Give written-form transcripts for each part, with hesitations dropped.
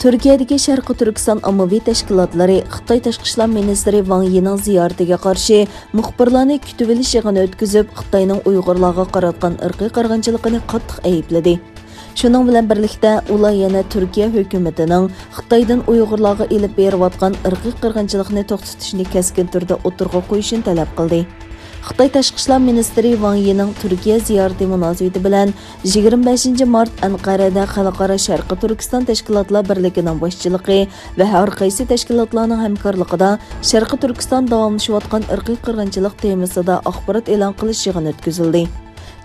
Tۈrkiyədəki şərqi Türkistan ommaviy tashkilotları Xitay tashqi ishlar ministiri yىنىڭ ziyarətiga qarshi muxbirlarni kutib olish yig'ini o'tkazib, Xitoyning Uyg'urlarga qaratgan irqiy qirg'inchiligini qattiq aybladi. Shuning bilan birlikda ular yana Turkiya hukumatining Xitoydan Uyg'urlarga elib berayotgan irqiy qirg'inchilikni to'xtatishni keskin turda o'tirg'a qo'yishini talab qildi. Xitay tashqi ishlar ministri yىنىڭ Turkiya ziyarati munosabati bilan 25 mart Anqarada xalqaro Sharqi Turkiston tashkilotlar birligining boshchiligi va har qaysi tashkilotlarning hamkorligida Sharqi Turkiston davomlashayotgan irqiy qirg'inchilik temasida axborot e'lon qilish yig'ini o'tkazildi.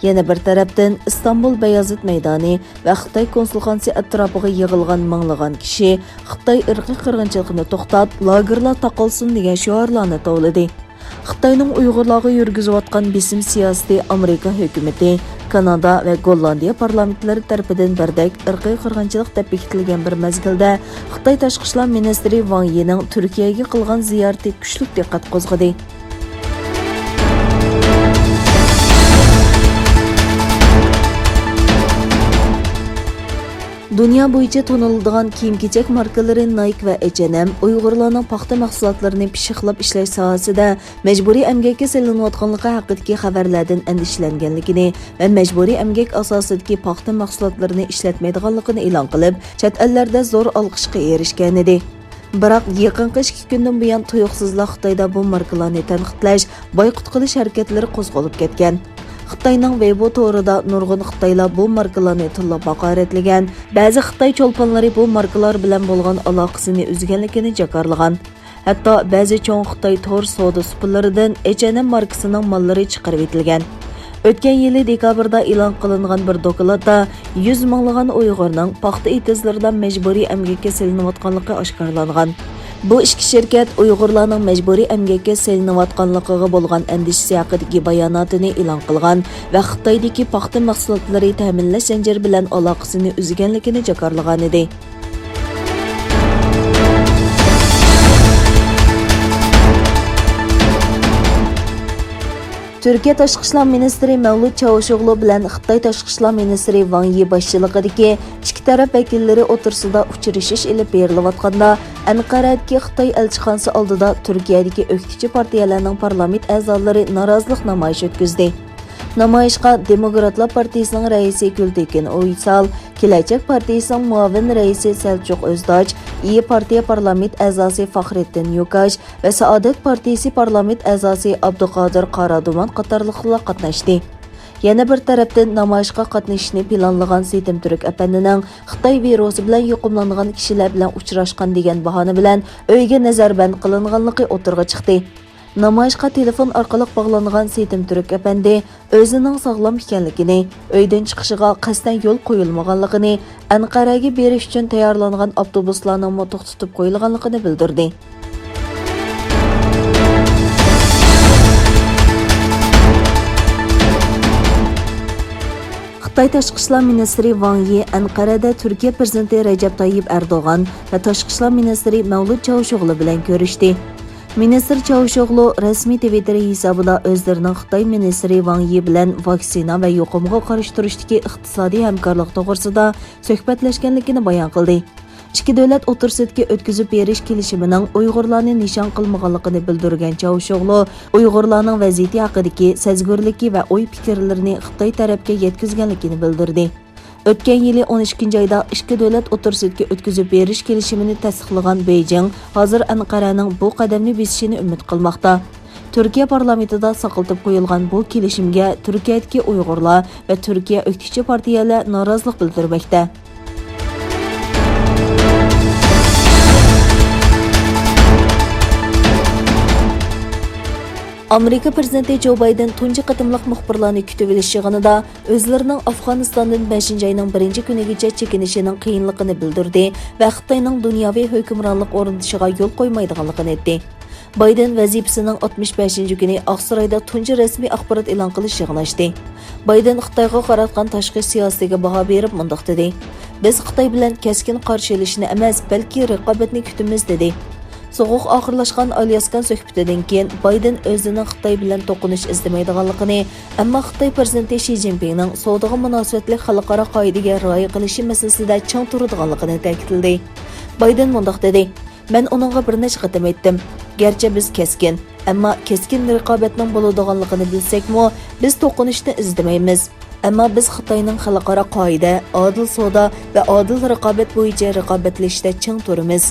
Yana bir tarafdan İstanbul Beyazıt maydoni va Xitoy konsulxonasi atrofiga yig'ilgan minglagan kishi Xitoy irqiy qirg'inchilikni to'xtat, lagerlar taqolsin degan shiorlarni tovladi. Xitoyning Uyg'urlarga yurgizayotgan besim siyosati Amerika hukumati, Kanada va Gollandiya parlamentlari tarafidan birdek irqiy qirg'inchilik deb bekitilgan bir mezgilda Xitoy tashqi ishlar ministri yىنىڭ Turkiyaga qilgan ziyarati kuchlik diqqat qo'zg'adi. Dünya bo'yicha toniladigan kiyim-kechak markalari Nike va H&M Uyg'urlarning paxta mahsulotlarini pishiqlab ishlash sohasida majburiy əmgakka selinayotganligi haqidagi xabarlardan andishlanganligini va majburiy əmgak asosidagi paxta mahsulotlarini ishlatmaydiganligini e'lon qilib, chet ellarda zo'r olqishga erishgan edi. Biroq yaqinqi 2 kundan buyon tuyuqsizlar Xitoyda bu markalarni tanqidlash, boyqut qilish harakatlari qo'zg'alib ketgan. Xitoyning Weibo to'rida nurg'un Xitoylar bu markalarni tillab haqoratlagan, ba'zi Xitoy cho'lponlari bu markalar bilan bo'lgan aloqasini uzganligini jakarlagan. Hatto ba'zi cho'ng Xitoy to'r soda supilaridan H&M markasining mollari chiqarib etilgan. O'tgan yili dekabrda e'lon qilingan bir dokladda 100 minglagan Uyg'urning paxta etizlaridan majburiy əmgakka selinayotganligi oshkorlangan. Bu ikki shirkat Uyg'urlarning majburiy əmgakka selinayotganligiga bo'lgan andishasi haqidagi bayonotini e'lon qilgan va Xitoydagi paxta mahsulotlari ta'minlash zanjiri bilan aloqasini uzganligini jakarlagan edi. Türkiye tashqi ishlar ministri چاۋۇشوغلۇ bilan Xitoy tashqi ishlar ministri Yi boshchiligidagi ikki taraf vakillari o'tirsida uchrashish ilib berilayotganda Anqaradagi Xitoy elchixonasi oldida Turkiyadagi o'qituvchi partiyalarning parlament a'zolari norozilik namoyishi o'tkazdi. Namoyishga Demokratlar partiyasining raisi Gultekin Uysal, Kelajak partiyasining muavin raisi Selçuk Özdağ, İyi partiya parlament a'zosi Faxrettin Yukash va Saodat partiyasi parlament a'zosi Abduqodir Qaraduman qatorliqlar qatnashdi. Yana bir tarafdan namoyishga qatnashishni planlagan Setim Turk apandining Xitoy virusi bilan yuqumlangan kishilar bilan uchrashgan degan bahona bilan uyga nazarband qilinganligi o'tirg'a chiqdi. Namoyishga telefon orqali bog'langan Setim Turk apandi o'zining sog'lom ekanligini, uydan chiqishiga qasdan yo'l qo'yilmaganligini, Anqaraga berish uchun tayyorlangan avtobuslarning to'xtatib qo'yilganligini bildirdi. Xitoy tashqi ishlar ministri Yi Anqarada Turkiya prezidenti Recep Tayyip Erdoğan va tashqi ishlar ministri چاۋۇشوغلۇ bilan ko'rishdi. Ministr چاۋۇشوغلۇ rasmiy Twitter hisobida o'zlarining Xitoy ministri Yi bilan vaksina va yuqumga qarshi turishdagi iqtisodiy hamkorlik to'g'risida suhbatlashganligini bayon qildi. Ikki davlat o'tirsidagi o'tkazib berish kelishimining Uyg'urlarni nishon qilmaganligini bildirgan چاۋۇشوغلۇ Uyg'urlarning vaziyati haqidagi sezgurligi va o'y-fikrlarini Xitoy tarafga yetkazganligini bildirdi. O'tgan yili 12 oyda ikki davlat o'tirsidagi o'tkazib berish kelishimini tasdiqlagan Beijing hozir Anqaraning bu qadamni besishini umid qilmoqda. Turkiya parlamentida saqlatib qo'yilgan bu kelishimga Turkiyadagi Uyg'urlar va Turkiya o'qituvchi partiyalar norozilik bildirmoqda. Amerika prezidenti Joe Biden tunji qatimliq muxbirlarni kutib olish yig'inida o'zlarining Afg'onistondan 5-oyning 1-kunigacha chekinishining qiyinligini bildirdi va Xitoyning dunyoviy hukmronlik o'rnatishiga yo'l qo'ymaydiganligini aytdi. Biden vazifasining 65-kuni Oqsaroyda tunji rasmiy axborot e'lon qilish yig'ini ochdi. Biden Xitoyga qaratgan tashqi siyosatiga baho berib mundaq dedi: "Biz Xitoy bilan keskin qarshi olishni emas, balki raqobatni kutamiz" dedi. Soğuq oxirlashgan Alyaskan suhbatidan keyin Biden o'zining Xitoy bilan to'qinish izlamaydiganligini, ammo Xitoy prezidenti Xi Jinpingning savdoga munosabatli xalqaro qoidaga rioya qilishi masalasida chang turadiganligini ta'kidladi. Bayden mundaq dedi: "Men onunğa bir neçə qatam aytdım. Gerçi biz keskin, ammo keskin raqobatning bo'ladiganligini bilsakmi, biz to'qinishni izlamaymiz. Ammo biz Xitoyning xalqaro qoida, adil savdo va adil raqobat bo'yicha raqobatlashishda ching turamiz."